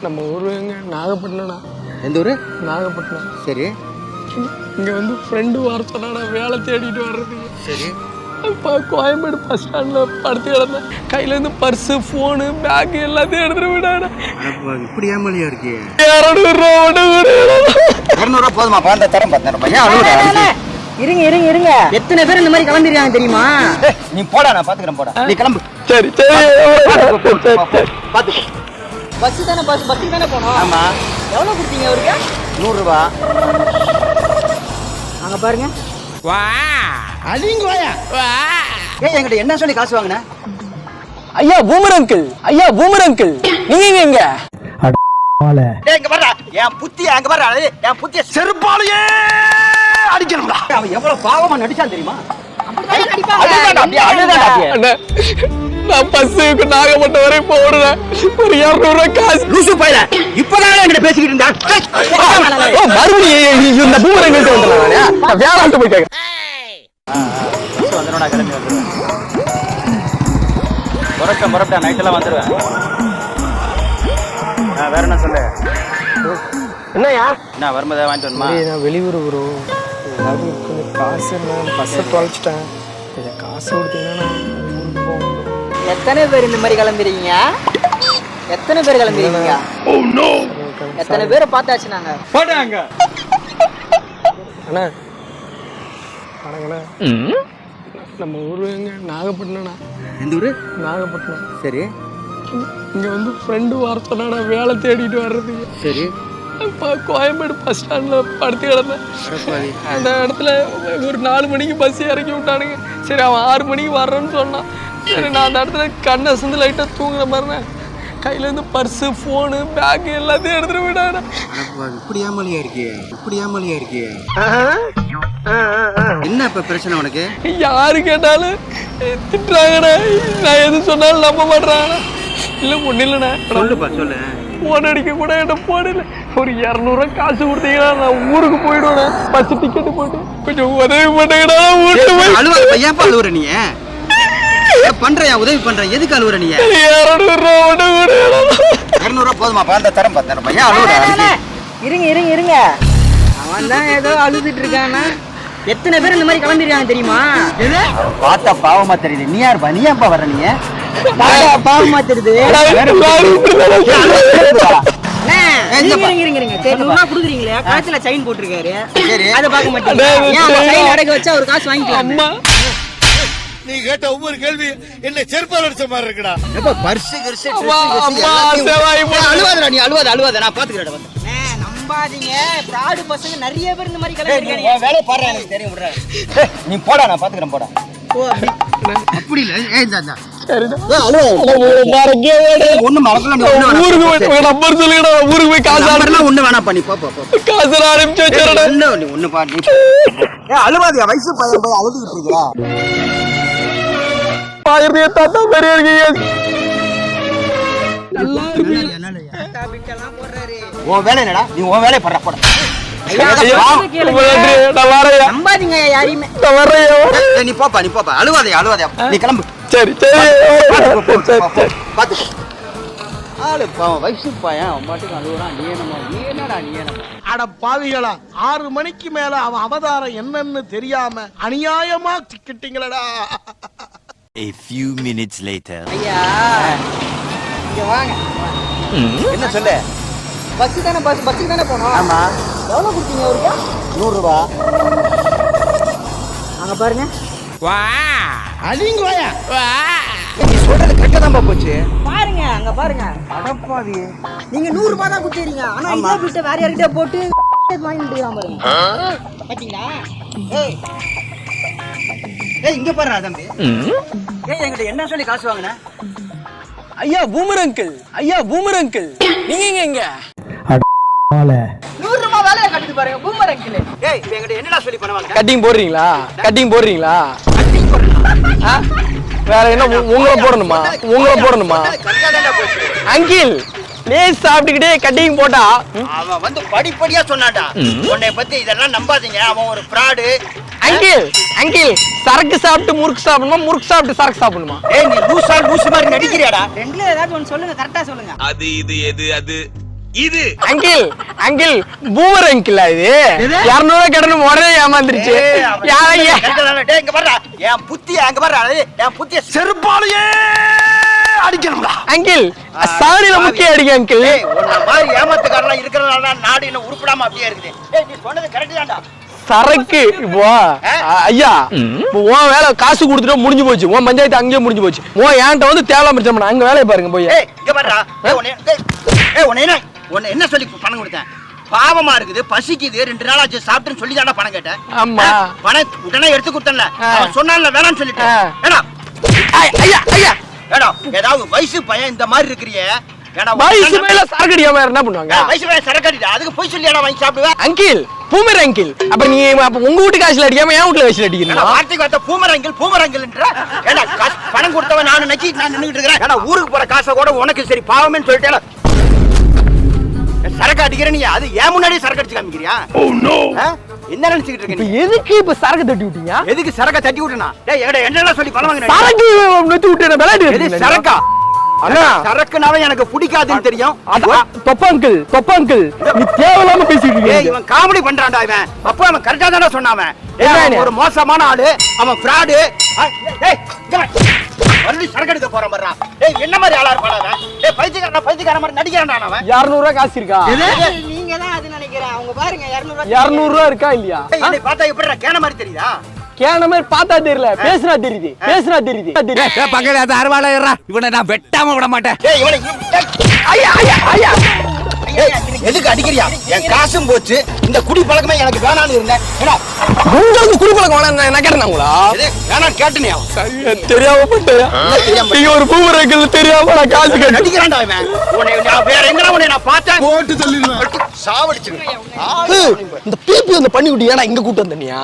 நம்ம ஊரு எங்க நாகப்பட்டினம்ண்ணா. எந்த ஊரு? நாகப்பட்டினம். சரி. இங்கே வந்து ஃப்ரெண்டு வர சொன்னா வேலை தேடிட்டு வர்றதுக்கு. சரி. இப்போ கோயம்பேடு பஸ் ஸ்டாண்டில் படுத்து கிடந்தேன். கையிலேருந்து பர்ஸு ஃபோனு பேக்கு எல்லாத்தையும் எடுத்துட்டு விடாடா. இப்படி ஏமாலியா இருக்கு? 200 ரூபா மட்டும் கூட 200 போதுமா? பாண்ட தரம் 10,000. இருங்க இருங்க இருங்க. எத்தனை பேர் இந்த மாதிரி கிளம்பிருக்காங்க தெரியுமா? நீ போடா, நான் பாத்துக்கிறேன். போடா, நீ கிளம்பு. சரி சரி பாத்து. பஸ் தானே பஸ்ஸுக்கு தானே போனோம். ஆமா. எவ்வளோ கொடுத்தீங்க அவருக்கு? 100 ரூபா. அங்க பாருங்க. ஏய், என்கிட்ட என்ன சொல்லி காசு வாங்கின? ஐயா பூமர் அங்கிள், ஐயா பூமர் அங்கிள், நீங்க எங்க? டேய், இங்க பாருடா. என் புத்திய அங்க பாருடா. என் புத்திய செருப்பாலையே அடிக்கணும்டா. அவன் எவ்வளவு பாவமா நடிச்சான் தெரியுமா? நான் பஸ்ஸுக்கு நாகப்பட்டினம் வரை போடுறேன். ஒரு 200 ரூபாய் காசு. லூசு பையல, இப்பதான் என்கிட்ட பேசிக்கிட்டு இருந்தா. மறுபடியும் இந்த பூமர் அங்கிள்கிட்ட வந்துடுறேன். வேளாண்டு போய் கேட்க வந்துடும்டா, கிளம்பி வந்துடுவேன். முறப்பா நைட்டெல்லாம் வந்துடுவேன். வேற என்ன சொல்லு? என்னையா? என்ன வரும்போதே வாங்கிட்டு வரணுமா? நான் வெளியூர் ப்ரோ, ஏதாவது கொஞ்சம் காசு நான் பஸ்ஸை தொலைச்சிட்டேன். கொஞ்சம் காசு கொடுத்தீங்கன்னா நான் ஊருக்கு போகணும். எத்தனை பேர் இந்த மாதிரி கிளம்பிருக்கீங்க? எத்தனை பேர் கிளம்பிருக்கீங்க? எத்தனை பேரை பார்த்தாச்சு நாங்க. போட்டாங்க அண்ணா. வணக்கண்ணா. நம்ம ஊரு எங்க? நாகப்பட்டினம்ண்ணா. எந்த ஊரு? நாகப்பட்டினம். சரி. இங்கே வந்து ஃப்ரெண்டு வர சொன்னா வேலை தேடிட்டு வர்றதுக்கு. சரி. இப்போ கோயம்பேடு பஸ் ஸ்டாண்டில் படுத்து கிடந்தேன். அந்த இடத்துல ஒரு 4 மணிக்கு பஸ் இறக்கி விட்டானுங்க. சரி, அவன் 6 மணிக்கு வர்றேன்னு சொன்னான். சரி, நான் அந்த இடத்துல கண்ணை அசந்து லைட்டாக தூங்குற மாதிரினேன். கையிலேருந்து பர்ஸு ஃபோனு பேக்கு எல்லாத்தையும் எடுத்துட்டு விடாடா. இப்படி ஏமாலியா இருக்கு? என்ன இப்ப பிரச்சனை உனக்கு? யாரு கேட்டாலும் திட்டுறாங்கண்ணா. நான் எது சொன்னாலும் நம்ப மாட்டேறாங்கண்ணா. இல்லை ஒன்றும் இல்லைண்ணா. சொல்லு. போன் அடிக்க கூட என்கிட்ட போடல. ஒரு 200 ரூபா காசு கொடுத்தீங்கன்னா நான் ஊருக்கு போயிடுவேன். பஸ் டிக்கெட்டு போட்டு கொஞ்சம் உதவி பண்ணுங்கடா. ஏன்ப்பா அழுவுற நீ? பண்றேன், உதவி பண்றேன். எதுக்கு அழுவுற நீ? 200 ரூபா மட்டும் கூட 200 ரூபா போதுமா? பாண்ட தரம் 10,000. ஏன் அழுவுற? இருங்க. அவன் தான் ஏதோ அழுதுட்டு இருக்கானா? எத்தனை பேர் இந்த மாதிரி கிளம்பிருக்காங்க தெரியுமா? பார்த்தா பாவமா தெரியுது. நீ யாருப்பா? நீ ஏன்பா வர்ற? நீ பாவமா தெரியுது. குடுக்குறீங்களே, காசுல செயின் போட்டிருக்காரு. அதை பார்க்க மாட்டீங்க? அடகு வச்சா ஒரு காசு வாங்கிக்கலாம். நீ கேட்ட ஒவ்வொரு கேள்வி என்ன செருப்பால் அடிச்ச மாதிரி இருக்குடா. நீ அழுவாத, நான் பாத்துக்கிறேன். நம்பாதீங்க, பிராடு பசங்க நிறைய பேர் இந்த மாதிரி கிளம்பிருக்காங்க. வேலையை பாரு, எனக்கு தெரியும். விடுற நீ போடா, நான் பாத்துக்கிறேன். போடா. அப்படி இல்ல. ஒண்ணு நம்பர் சொல்லுங்கடா. ஊருக்கு போய் காசு ஒண்ணு வேணா பண்ணி காசு அனுப்பிச்சு வச்சிடறேன். ஒண்ணு பாட்டி அழுவாதியா? வயசு பையன் போய் அழுதுகிட்டு இருக்கா? தாத்தா பெரிய இருக்கீங்க. உன் வேலை என்னடா? நீ உன் வேலையை பண்ற. போட. நம்பாதீங்க யாரையுமே. நீ போப்பா. அழுவாதே. நீ கிளம்பு. சரி. பாத்து ஆளு பாவம், வயசு பையன். அவன் பாட்டுக்கு அழுவுறான். நீ என்னடா? அட பாவிகளா, 6 மணிக்கு மேல அவன் அவதாரம் என்னன்னு தெரியாம அநியாயமா சிக்கிட்டீங்களடா. A few minutes later. ஐயா, இங்க வாங்க. என்ன சொல்லு? பஸ்ஸுக்கு தானே போனோம். ஆமா. எவ்வளோ கொடுத்தீங்க அவருக்கு? 100 ரூபா. அங்க பாருங்க. நீ சொல்றது கரெக்டா தான் போச்சு. பாருங்க, அங்க பாருங்க. அடப்பாவி, நீங்க 100 ரூபாய் தான் கொடுத்தீங்க. ஆனா இதே பிட்ட வேற யார்கிட்ட போட்டு வாங்கிட்டு பாருங்க. பாத்தீங்களா? ஏய் இங்க பாருடா தம்பி. என்கிட்ட என்ன சொல்லி காசு வாங்கின? ஐயா பூமர் அங்கிள், நீங்க எங்க? 100 ரூபாய் வேலையை கட்டிட்டு பாருங்க பூமர் அங்கிள். ஏய் என்கிட்ட என்னடா சொல்லி பண்ணுவாங்க? கட்டிங் போடுறீங்களா? வேற என்ன? உங்களை போடணுமா? அங்கிள் லேஸ் சாப்பிட்டுக்கிட்டே கட்டிங் போட்டா அவன் வந்து படிப்படியா சொன்னான்டா. உன்னை பத்தி இதெல்லாம் நம்பாதீங்க, அவன் ஒரு ஃப்ராடு. அங்கிள் சரக்கு சாப்பிட்டு முறுக்கு சாப்பிடணுமா? முறுக்கு சாப்பிட்டு சரக்கு சாப்பிடணுமா? ஏய் நீ லூசு மாதிரி நடிக்கிறியாடா? ரெண்டுல ஏதாவது ஒன்னு சொல்லுங்க, கரெக்டா சொல்லுங்க. அது இது எது அது இது அங்கிள் அங்கிள் பூமர் அங்கிள் இது 200 கடன் உடனே ஏமாந்துருச்சு டேய் இங்க பாருடா என் புத்தி அங்க பாருடா என் புத்திய செருப்பாலையே அடிக்கணும்டா அங்கிள் சாரியில முக்கிய அடிங்க அங்கிள் உன்ன மாதிரி ஏமாத்துக்காரலாம் இருக்கறனால நாடு என்ன உருப்படாம அப்படியே இருக்குது டேய் நீ சொன்னது கரெக்ட் தான்டா சரக்கு இப்போ ஐயா உன் வேலை காசு கொடுத்துட்டு முடிஞ்சு போச்சு உன் பஞ்சாயத்து அங்கேயே முடிஞ்சு போச்சு உன் ஏன்ட்ட வந்து தேவலாம் பிரச்சனை அங்க வேலையை பாருங்க போய் இங்க பாருடா உன்னை என்ன சொல்லி பணம் கொடுத்தேன் பாவமா இருக்குது பசிக்குது 2 நாள் ஆச்சு சாப்பிட்டுன்னு சொல்லி தான்டா பணம் கேட்டேன் ஆமா பணம் உடனே எடுத்து கொடுத்தேன்ல சொன்னான்ல வேணாம்னு சொல்லிட்டேன் ஏடா ஐயா ஐயா ஏடா ஏதாவது வயசு பையன் இந்த மாதிரி இருக்கிறியே ஏடா வயசு மேல சரக்கு அடிக்காம என்ன பண்ணுவாங்க வயசு பையன் சரக்கு அடிடா அதுக்கு போய் சொல்லி ஏடா வாங்கி சாப்பிடுவேன் அங்கிள் பூமர் அங்கிள் அப்ப நீ உங்க வீட்டு காசுல அடிக்காம என் வீட்டுல காசுல அடிக்கிறீங்க வார்த்தைக்கு வார்த்தை பூமரங்கிள்ன்ற ஏடா பணம் கொடுத்தவன் நான் நின்னுட்டு இருக்கிறேன் ஏடா ஊருக்கு போற காசை கூட உனக்கு சரி பாவமேன்னு சொல்லிட்டேன் சரக்கு அடிக்கிற நீ அது ஏன் முன்னாடியே சரக்கு அடிச்சு காமிக்கிறியா என்ன நினைச்சுக்கிட்டு இருக்க நீ எதுக்கு இப்ப சரக்கு தட்டி விட்டீங்க எதுக்கு சரக்க தட்டி விட்டனா டேய் எங்கட என்னடா சொல்லி பணம் வாங்குறீங்க சரக்கு நெத்தி விட்டு விளையாட்டு எது சரக்கா அண்ணா சரக்குனாவே எனக்கு பிடிக்காதுன்னு தெரியும் பப்பா அங்கிள் நீ தேவையில்லாம பேசிட்டு ஏய் இருக்கீங்க இவன் காமெடி பண்றான்டா இவன் அப்ப அவன் கரெக்ட்டா தான சொன்னான் ஒரு மோசமான ஆளு அவன் ஃப்ராட் ஏய் வந்து சரக்கு எடுக்க போறான் பண்றான் ஏய் என்ன மாதிரி ஆளா இருப்பான் அவன் ஏய் பைத்தியக்காரன் மாதிரி நடிக்கிறான்டா அவன் 200 ரூபாய் காசு இருக்கா நீங்க தான் அது நினைக்கிறேன் அவங்க பாருங்க 200 ரூபாய் இருக்கா இல்லையா என்னை பார்த்தா எப்படிடா கேன மாதிரி தெரியுதா கேன மாதிரி பார்த்தா தெரியல பேசுனா தெரியுது பக்கத்துல அது அருவாளை இவனை நான் வெட்டாம விட மாட்டேன் ஏய் இவனை ஐயா ஐயா ஐயா எதுக்கு அடிக்கிறியா என் காசும் போச்சு இந்த குடி பழக்கமே எனக்கு வேணாம்னு இருந்தேன் ஏடா உங்களுக்கு குடிப்பழக்கம் வேணாம் என்ன கேட்டேனாங்களா வேணாம் கேட்டனியா தெரியாம பண்ணிட்டேன் நீங்க ஒரு பூமர் அங்கிள் தெரியாம நான் காசு கேட்டேன் நடிக்கிறான்டா இவன் உன்னை நான் வேற எங்கடா உன்னை நான் பார்த்தேன் போட்டு தள்ளிடுவேன் சாவடிச்சிருவேன் இந்த பிபி அந்த பண்ணி விட்டு ஏன்னா இங்க கூட்டு வந்தனியா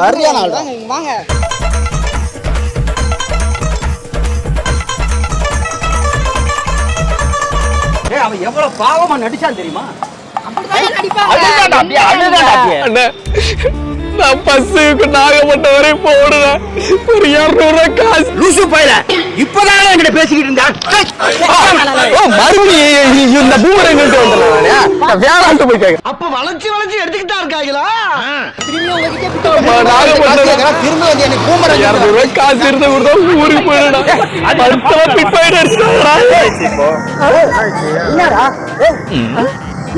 சரியான ஆள் வாங்க ஏய் அவன் எவ்வளவு பாவமா நடிச்சான் தெரியுமா அண்ணே நான் பஸ்ஸுக்கு நாகப்பட்டினம் வரை போடுறேன் ஒரு 200 ரூபாய் காசு லூசு பையல இப்பதான் என்கிட்ட பேசிக்கிட்டு இருந்தான் மறுபடியும் இந்த பூமர் அங்கிள்ட்ட வந்துடுறேன் வேணான்ட்டு போய் கேட்க அப்ப வளைச்சு எடுத்துக்கிட்டா இருக்காங்களா நாகப்பட்டினம் திரும்ப வந்து எனக்கு பூமர் 200 ரூபாய் காசு இருந்த கொடுத்தா ஊருக்கு போயிடா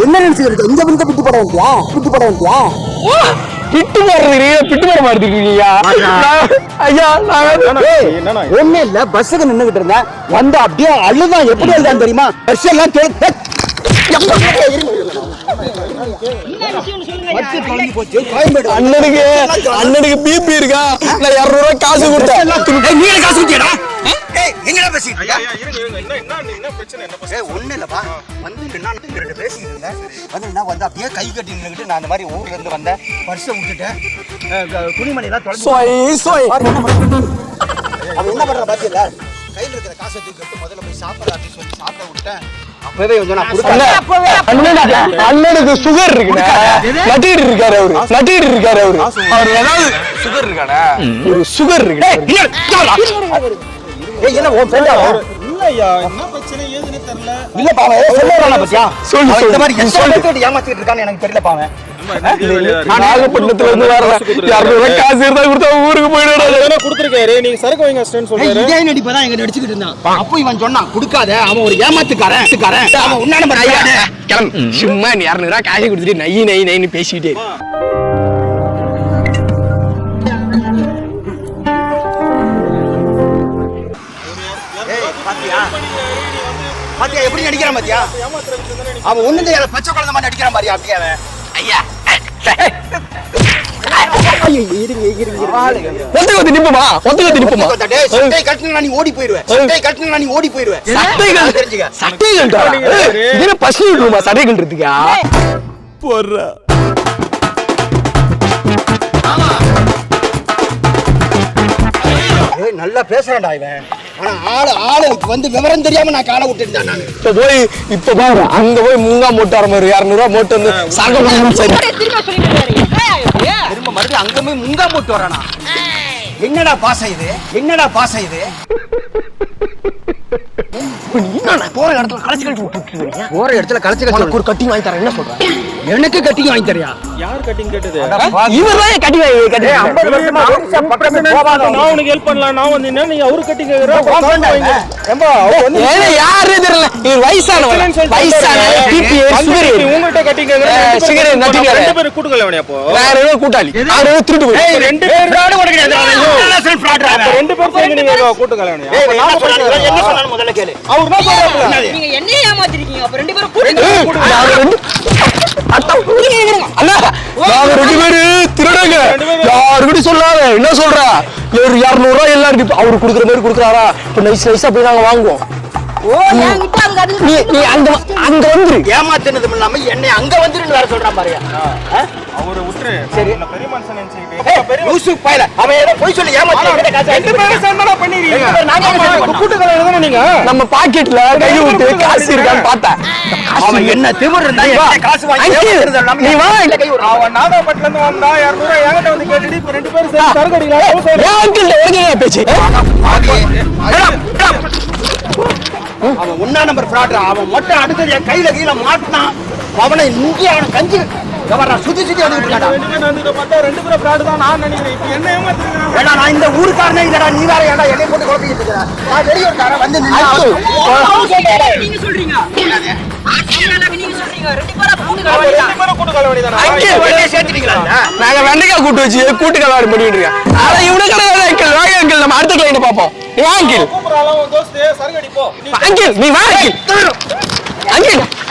என்ன நினைச்சுக்கிட்டு இங்க வந்து பிட்டு போட வேண்டியா பிட்டு போட மாட்டேங்கிறீங்க ஐயா ஒண்ணு இல்ல பஸ்ஸுக்கு நின்னுகிட்டு இருந்தேன் வந்து அப்படியே அழுதான் எப்படி அழுதான் தெரியுமா பஸ் எல்லாம் அண்ணனுக்கு பிபி இருக்கா நான் 200 ரூபாய் காசு கொடுத்தேன் நீங்க காசு கொடுத்தியடா எங்கடா பேசிட்டு ஒண்ணு இல்லப்பா வந்து நான் பேசிட்டு இருந்தேன் வந்து அப்படியே கை கட்டி நின்னுகிட்டு நான் அந்த மாதிரி ஊர்ல இருந்து வந்தேன் பர்ஸை விட்டுட்டேன் துணிமணி எல்லாம் அவன் என்ன பண்ற பாத்தீங்களா கையில இருக்கிற காசை தூக்கிட்டு முதல்ல போய் சாப்பிடலாம்னு சொல்லி சாப்பிட விட்டேன் அப்பவே வந்து நான் கொடுத்தேன் அண்ணனுக்கு சுகர் இருக்குண்ணே நட்டிட்டு இருக்காரு அவரு அவர் ஏதாவது சுகர் இருக்கானே ஒரு சுகர் இருக்கு என்ன உன் ஃப்ரெண்டா இல்லையா என்ன பிரச்சனை ஏதுன்னு தெரியல இல்ல பாவம் சொல்லுறானே பத்தியா சொல்லு இந்த மாதிரி எஸ்டேட் ஏமாத்திட்டு இருக்கான்னு எனக்கு தெரியல பாவம் நாகப்பட்டினத்துல இருந்து வரேன் 200 ரூபாய் காசு இருந்தா கொடுத்தா ஊருக்கு போயிடுறாரு கொடுத்துருக்காரு நீங்க சரக்கு வாங்க சொல்றாரு இதே நடிப்பதான் எங்க நடிச்சுக்கிட்டு இருந்தான் அப்போ இவன் சொன்னான் கொடுக்காத அவன் ஒரு ஏமாத்துக்காரன் அவன் உன்ன நம்பர் கிளம்பு சும்மா 200 ரூபாய் காசை கொடுத்துட்டு நைன்னு பேசிக்கிட்டே பாத்தியா எப்படி நடிக்கிறான் பாத்தியா அவன் ஒண்ணு தெரியாத பச்சை குழந்தை மாதிரி நடிக்கிறான் பாரியா அப்படியே அவன் ஐயா சட்டை கட்டினா நீ ஓடி போயிருவேன் சட்டைகள் பசி விடுமா சட்டைகள் இருக்குக்கா போடுற நல்லா பேசுறான்டா இவன் ஆனா ஆளுக்கு வந்து விவரம் தெரியாம நான் காலை விட்டுட்டேன் நான் இப்ப பாரு அங்க போய் முங்கா மூட்டு வர மாதிரி 200 ரூபாய் மூட்டு வந்து திரும்ப மறுபடியும் அங்க போய் முங்கா மூட்டு வரானா என்னடா பாசம் இது போற இடத்துல கலச்சு உனக்கு ஒரு கட்டிங் வாங்கி தரேன் என்ன சொல்ற எனக்கு கட்டிங் வாங்கி தரியா யார் கட்டிங் கேட்டது இவர்தான் கட்டி கட்டி 50 வருஷமா நான் உனக்கு ஹெல்ப் பண்ணலாம் நான் வந்து என்ன நீங்க அவரு கட்டிங் கேக்குறா யாரு தெரியல இவர் வயசானவர் உங்ககிட்ட கட்டிங் கேக்குறா ரெண்டு பேரும் கூட்டுக்கல அவனே அப்போ கூட்டாளி திருட்டு போய் ரெண்டு பேர் ஃப்ராட் உனக்கு ரெண்டு பேர் சேர்ந்து நீங்க கூட்டுக்கல அவனே என்ன சொன்னாலும் முதல்ல கேளு அவர் தான் சொல்றாரு நீங்க என்னைய ஏமாத்திருக்கீங்க அப்ப ரெண்டு பேரும் திருடங்க யாருக்கிட்ட சொல்லாத என்ன சொல்றா ஒரு 200 ரூபாய் எல்லாரும் அவரு குடுக்குற மாதிரி குடுக்குறாரா இப்ப நைஸா போய் நாங்க வாங்குவோம் நீ அங்க வந்துரு ஏமாத்தினது இல்லாம என்னை அங்க வந்துருன்னு வேற சொல்றான் பாருங்க அவரை விட்டுரு சரி பெரிய மனுஷன் நினைச்சிட்டு யூசுப் பையல அவன் ஏதோ போய் சொல்லி ஏமாத்தி ரெண்டு பேரும் சேர்ந்தா பண்ணிரீங்க கூட்டுக்கல எழுதணும் நீங்க நம்ம பாக்கெட்ல கை விட்டு காசு இருக்கான்னு பார்த்தேன் அவன் என்ன திமிரு இருந்தா என்ன காசு வாங்கி நீ வா இல்ல கை விடு அவன் நாகப்பட்டில இருந்து வந்தா 200 ரூபாய் என்கிட்ட வந்து கேட்டுட்டு இப்ப ரெண்டு பேரும் சேர்ந்து சரக்கு அடிக்கலாம் ஏன் அங்கிள் ஒழுங்கா பேச்சு அவன் ஒன்னா நம்பர் ஃப்ராட் அவன் மட்டும் அடுத்தது என் கையில கீழ மாட்டினான் அவனை இங்கே அவனை கஞ்சி கவர்றா சுத்தி வந்துட்டு இருக்காடா ரெண்டு பேரும் வந்து பார்த்தா ரெண்டு பேரும் ஃப்ராட் தான் நான் நினைக்கிறேன் இப்போ என்ன ஏமாத்துறீங்க ஏடா நான் இந்த ஊருக்காரனே இல்லடா நீ வேற ஏடா என்னை போட்டு குழப்பிட்டு இருக்கற நான் வெளியூர்காரன் வந்து நீங்க சொல்றீங்க நீங்க சொல்றீங்க ரெண்டு பேரும் கூட்டுக்கல ரெண்டு பேரும் கூட்டுக்கல வேண்டியதானா வெளியே சேர்த்துட்டீங்களா நாங்க வெண்டைக்காய் கூட்டு வச்சு கூட்டு கலாடு பண்ணிட்டு இருக்கேன் ஆனா இவனு கிடையாது அங்கிள் வாங்க அங்கிள் நம்ம அடுத்த கிளைண்ட் பாப்போம் நீ வா அங்கிள் கூப்பிடுறால உன் தோஸ்து சரக்கு அடிப்போ அங்கிள் நீ வா அங்கிள் அங்கிள்